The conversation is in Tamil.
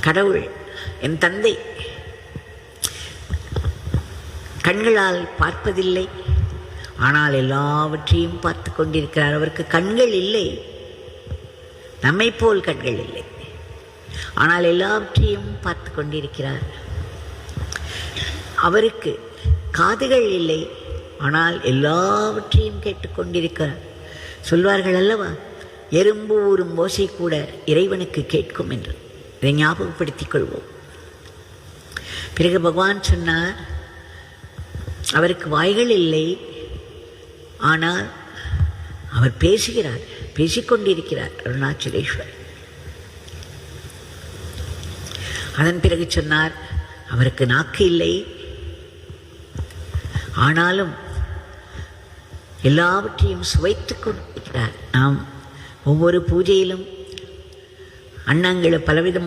கடவுள் என் தந்தை கண்களால் பார்ப்பதில்லை, ஆனால் எல்லாவற்றையும் பார்த்து கொண்டிருக்கிறார். அவருக்கு கண்கள் இல்லை, நம்மை போல் கண்கள் இல்லை, ஆனால் எல்லாவற்றையும் பார்த்து கொண்டிருக்கிறார். அவருக்கு காதுகள் இல்லை, ஆனால் எல்லாவற்றையும் கேட்டுக்கொண்டிருக்கிறார். சொல்வார்கள் அல்லவா, எறும்பு ஊறும் ஓசை கூட இறைவனுக்கு கேட்கும் என்று. இதை ஞாபகப்படுத்திக் கொள்வோம். பிறகு பகவான் சொன்னார், அவருக்கு வாய்கள் இல்லை, ஆனால் அவர் பேசுகிறார், பேசிக்கொண்டிருக்கிறார் அருணாச்சலேஸ்வர். அதன் பிறகு சொன்னார், அவருக்கு நாக்கு இல்லை, ஆனாலும் எல்லாவற்றையும் சுவைத்துக் கொண்டிருக்கிறார். நாம் ஒவ்வொரு பூஜையிலும் அன்னங்களை பலவிதம்